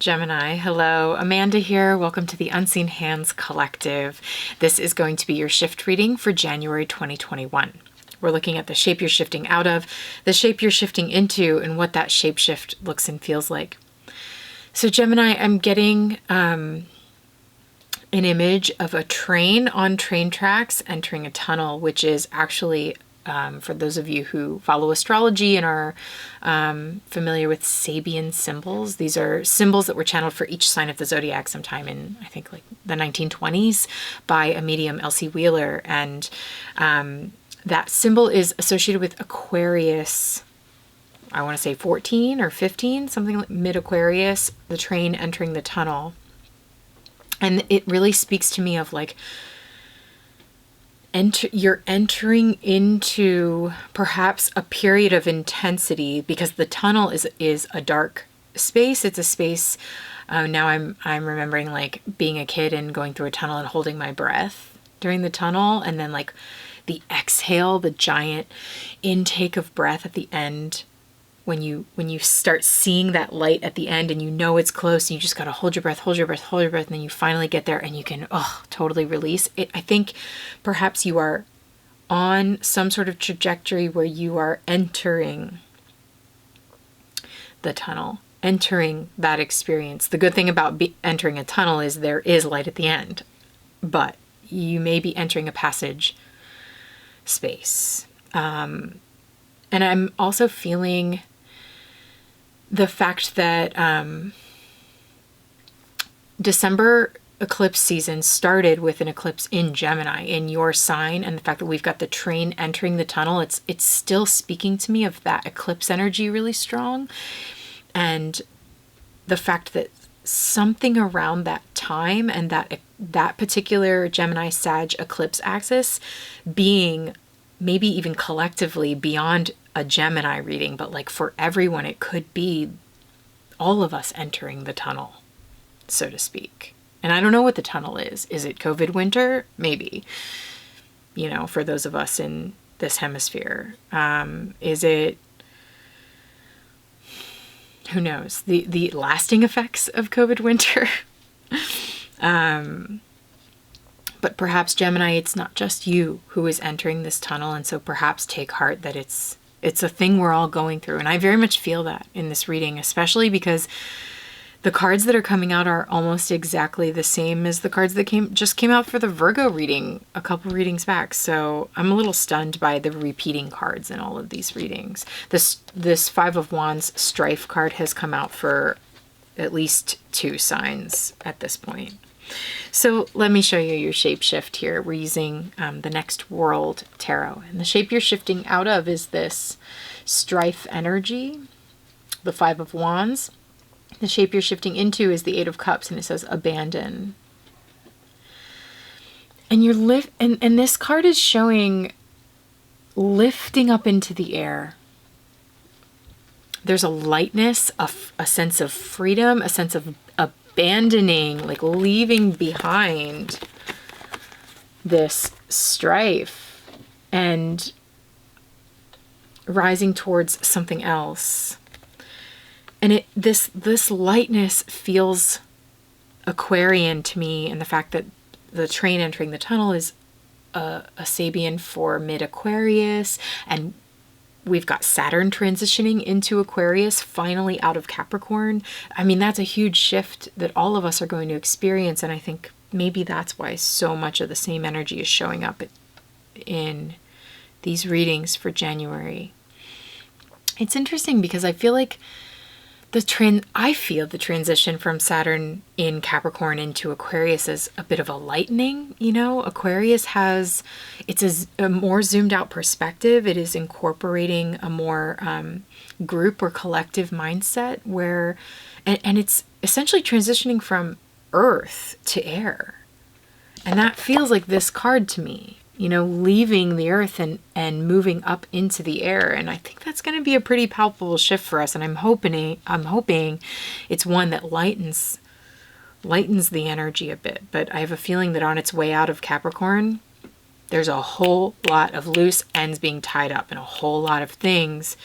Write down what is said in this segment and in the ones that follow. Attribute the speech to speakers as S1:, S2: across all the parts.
S1: Gemini, hello. Amanda here. Welcome to the Unseen Hands Collective. This is going to be your shift reading for January 2021. We're looking at the shape you're shifting out of, the shape you're shifting into, and what that shape shift looks and feels like. So Gemini, I'm getting an image of a train on train tracks entering a tunnel, which is actually for those of you who follow astrology and are familiar with Sabian symbols. These are symbols that were channeled for each sign of the zodiac sometime in, I think, like the 1920s by a medium, Elsie Wheeler. And that symbol is associated with Aquarius. I want to say 14 or 15, something like mid-Aquarius, the train entering the tunnel. And it really speaks to me of like, you're entering into perhaps a period of intensity, because the tunnel is a dark space. It's a space. Now I'm remembering like being a kid and going through a tunnel and holding my breath during the tunnel, and then like the exhale, the giant intake of breath at the end. When you start seeing that light at the end and you know it's close, and you just got to hold your breath, hold your breath, hold your breath, and then you finally get there and you can totally release it. I think perhaps you are on some sort of trajectory where you are entering the tunnel, entering that experience. The good thing about entering a tunnel is there is light at the end, but you may be entering a passage space. And I'm also feeling the fact that December eclipse season started with an eclipse in Gemini, in your sign, and the fact that we've got the train entering the tunnel, it's still speaking to me of that eclipse energy really strong. And the fact that something around that time and that particular Gemini Sag eclipse axis being maybe even collectively beyond a Gemini reading, but like for everyone, it could be all of us entering the tunnel, so to speak. And I don't know what the tunnel is. Is it COVID winter? Maybe, for those of us in this hemisphere. Is it, who knows, the lasting effects of COVID winter? But perhaps, Gemini, it's not just you who is entering this tunnel. And so perhaps take heart that it's a thing we're all going through. And I very much feel that in this reading, especially because the cards that are coming out are almost exactly the same as the cards that just came out for the Virgo reading a couple readings back. So I'm a little stunned by the repeating cards in all of these readings. This Five of Wands strife card has come out for at least 2 signs at this point. So let me show you your shape shift here. We're using the Next World Tarot. And the shape you're shifting out of is this strife energy, the Five of Wands. The shape you're shifting into is the Eight of Cups, and it says abandon. And and this card is showing lifting up into the air. There's a lightness, a sense of freedom, a sense of abandoning, like leaving behind this strife and rising towards something else. And this lightness feels Aquarian to me, and the fact that the train entering the tunnel is a Sabian for mid-Aquarius, and we've got Saturn transitioning into Aquarius, finally out of Capricorn. I mean, that's a huge shift that all of us are going to experience. And I think maybe that's why so much of the same energy is showing up in these readings for January. It's interesting because I feel like the transition from Saturn in Capricorn into Aquarius is a bit of a lightening. Aquarius it's a more zoomed out perspective. It is incorporating a more group or collective mindset and it's essentially transitioning from earth to air. And that feels like this card to me, leaving the earth and moving up into the air. And I think that's going to be a pretty palpable shift for us. And I'm hoping it's one that lightens the energy a bit. But I have a feeling that on its way out of Capricorn, there's a whole lot of loose ends being tied up and a whole lot of things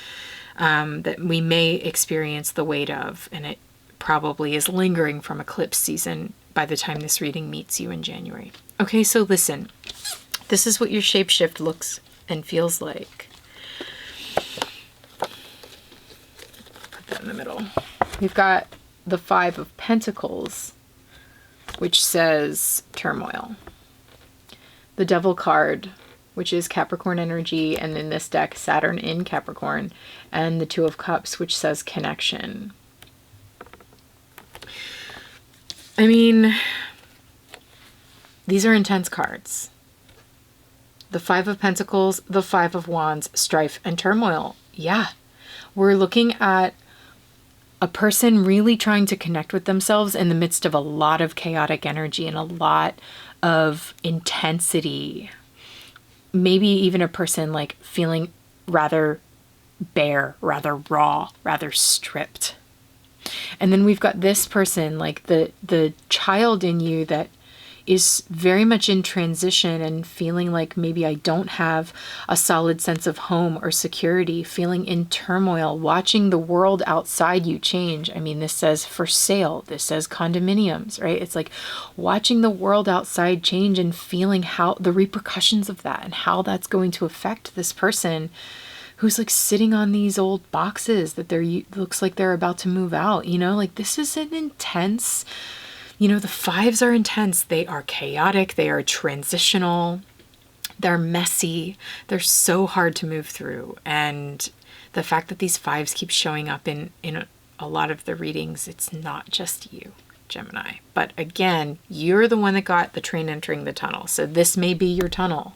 S1: that we may experience the weight of. And it probably is lingering from eclipse season by the time this reading meets you in January. Okay, so listen, this is what your shapeshift looks and feels like. Put that in the middle. We've got the Five of Pentacles, which says turmoil. The Devil card, which is Capricorn energy, and in this deck, Saturn in Capricorn, and the Two of Cups, which says connection. I mean, these are intense cards. The Five of Pentacles, the Five of Wands, strife and turmoil. Yeah, we're looking at a person really trying to connect with themselves in the midst of a lot of chaotic energy and a lot of intensity. Maybe even a person like feeling rather bare, rather raw, rather stripped. And then we've got this person, like the child in you that is very much in transition and feeling like maybe I don't have a solid sense of home or security, feeling in turmoil, watching the world outside you change. I mean, this says for sale, this says condominiums, right? It's like watching the world outside change and feeling how the repercussions of that and how that's going to affect this person who's like sitting on these old boxes that looks like they're about to move out, you know, like this is an intense. You know, the fives are intense. They are chaotic. They are transitional. They're messy. They're so hard to move through. And the fact that these fives keep showing up in a lot of the readings, it's not just you, Gemini. But again, you're the one that got the train entering the tunnel. So this may be your tunnel.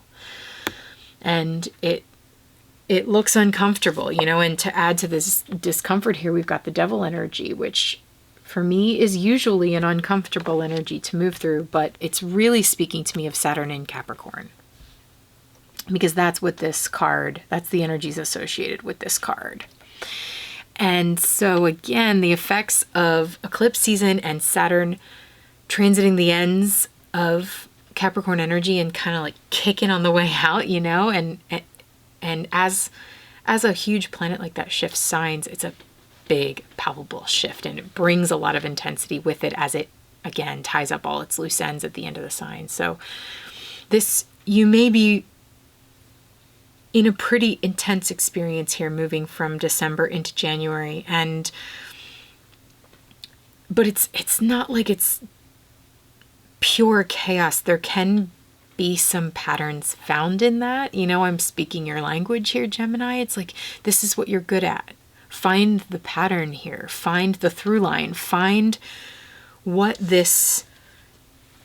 S1: And it looks uncomfortable, you know, and to add to this discomfort here, we've got the Devil energy, which for me is usually an uncomfortable energy to move through, but it's really speaking to me of Saturn in Capricorn. Because that's what this card, that's the energies associated with this card. And so again, the effects of eclipse season and Saturn transiting the ends of Capricorn energy and kind of like kicking on the way out, you know, and as a huge planet like that shifts signs, it's a big palpable shift, and it brings a lot of intensity with it as it again ties up all its loose ends at the end of the sign. So this, you may be in a pretty intense experience here moving from December into January, but it's not like it's pure chaos. There can be some patterns found in that, you know. I'm speaking your language here, Gemini. It's like, this is what you're good at. Find the pattern here, find the through line, find what this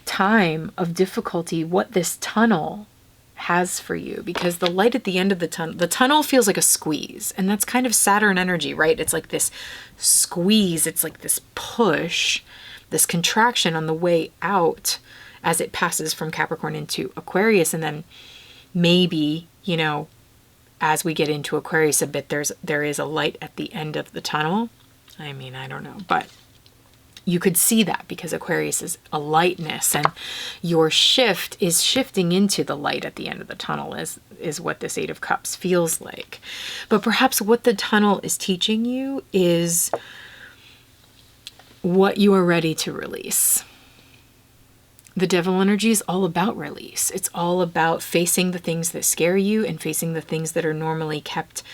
S1: time of difficulty, what this tunnel has for you, because the light at the end of the tunnel feels like a squeeze, and that's kind of Saturn energy, right? It's like this squeeze, it's like this push, this contraction on the way out as it passes from Capricorn into Aquarius, and then maybe, you know, as we get into Aquarius a bit, there is a light at the end of the tunnel. I mean, I don't know, but you could see that because Aquarius is a lightness, and your shift is shifting into the light at the end of the tunnel is what this Eight of Cups feels like. But perhaps what the tunnel is teaching you is what you are ready to release. The Devil energy is all about release. It's all about facing the things that scare you and facing the things that are normally kept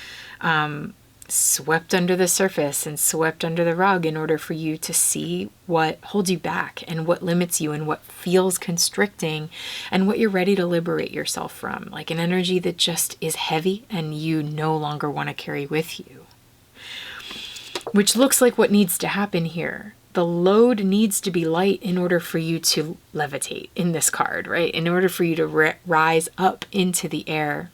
S1: swept under the surface and swept under the rug in order for you to see what holds you back and what limits you and what feels constricting and what you're ready to liberate yourself from. Like an energy that just is heavy and you no longer want to carry with you. Which looks like what needs to happen here. The load needs to be light in order for you to levitate in this card, right? In order for you to rise up into the air.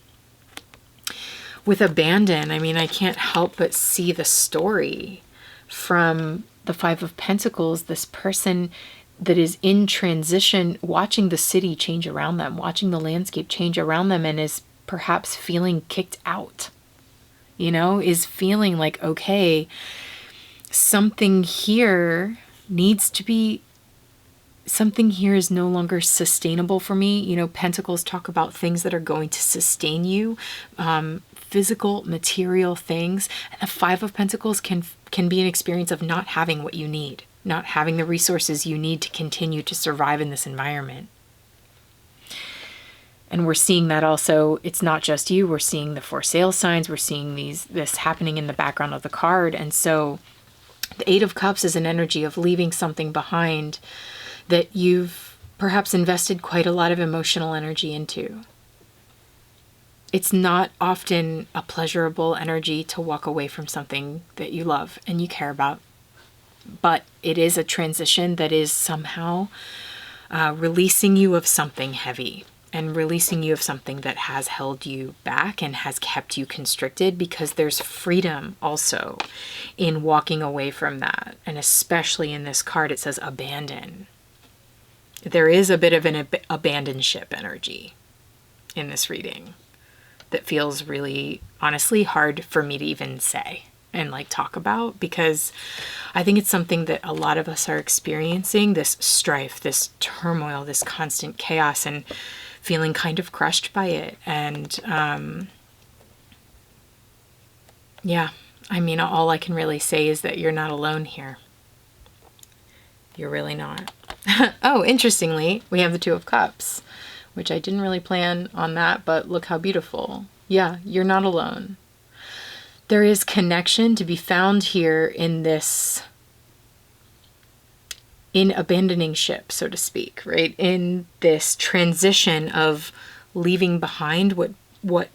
S1: With abandon, I mean, I can't help but see the story from the Five of Pentacles, this person that is in transition, watching the city change around them, watching the landscape change around them, and is perhaps feeling kicked out, you know, is feeling like, okay, something here needs to be, something here is no longer sustainable for me. You know, Pentacles talk about things that are going to sustain you, physical, material things. And the Five of Pentacles can can be an experience of not having what you need, not having the resources you need to continue to survive in this environment. And we're seeing that also, it's not just you, we're seeing the for sale signs, we're seeing this happening in the background of the card. And so the Eight of Cups is an energy of leaving something behind that you've perhaps invested quite a lot of emotional energy into. It's not often a pleasurable energy to walk away from something that you love and you care about, but it is a transition that is somehow releasing you of something heavy and releasing you of something that has held you back and has kept you constricted, because there's freedom also in walking away from that. And especially in this card, it says abandon. There is a bit of an abandon ship energy in this reading that feels really, honestly, hard for me to even say and like talk about, because I think it's something that a lot of us are experiencing, this strife, this turmoil, this constant chaos, and feeling kind of crushed by it. And yeah, I mean, all I can really say is that you're not alone here. You're really not. Oh, interestingly, we have the Two of Cups, which I didn't really plan on that, but look how beautiful. Yeah, you're not alone. There is connection to be found here in this, in abandoning ship, so to speak, right? In this transition of leaving behind what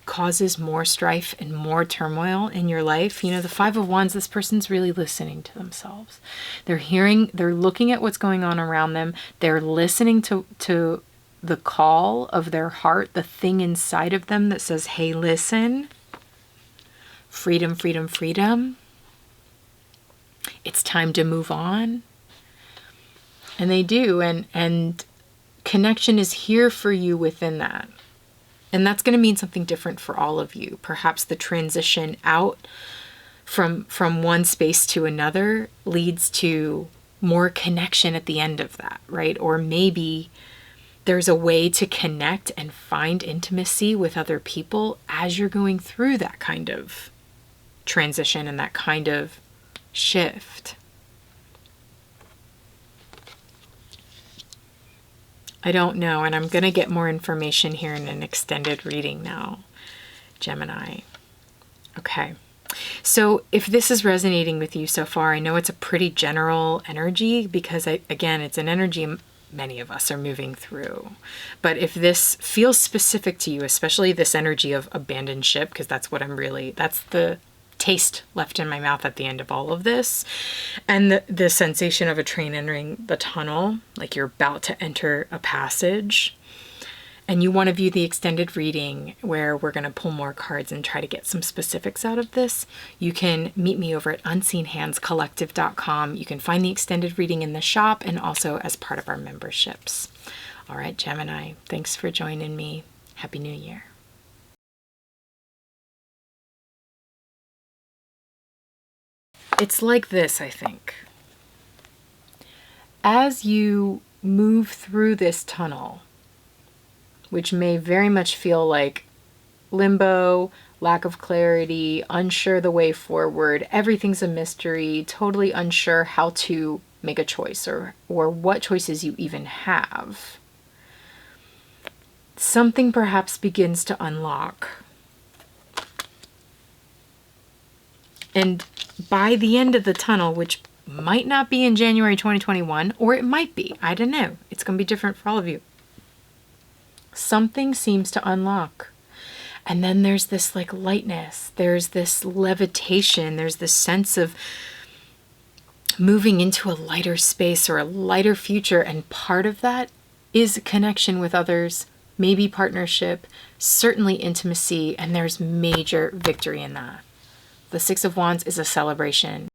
S1: causes more strife and more turmoil in your life. You know, the Five of Wands, this person's really listening to themselves. They're looking at what's going on around them. They're listening to the call of their heart, the thing inside of them that says, hey, listen, freedom, freedom, freedom. It's time to move on. And they do, and connection is here for you within that. And that's going to mean something different for all of you. Perhaps the transition out from one space to another leads to more connection at the end of that, right? Or maybe there's a way to connect and find intimacy with other people as you're going through that kind of transition and that kind of shift. I don't know, and I'm going to get more information here in an extended reading now, Gemini. Okay, so if this is resonating with you so far, I know it's a pretty general energy because, again, it's an energy many of us are moving through. But if this feels specific to you, especially this energy of abandoned ship, because that's the taste left in my mouth at the end of all of this, and the sensation of a train entering the tunnel, like you're about to enter a passage, and you want to view the extended reading where we're going to pull more cards and try to get some specifics out of this, you can meet me over at unseenhandscollective.com. You can find the extended reading in the shop and also as part of our memberships. All right, Gemini, thanks for joining me. Happy New Year. It's like this, I think. As you move through this tunnel, which may very much feel like limbo, lack of clarity, unsure the way forward, everything's a mystery, totally unsure how to make a choice or what choices you even have, something perhaps begins to unlock. And by the end of the tunnel, which might not be in January 2021, or it might be, I don't know. It's going to be different for all of you. Something seems to unlock. And then there's this like lightness. There's this levitation. There's this sense of moving into a lighter space or a lighter future. And part of that is connection with others, maybe partnership, certainly intimacy. And there's major victory in that. The Six of Wands is a celebration.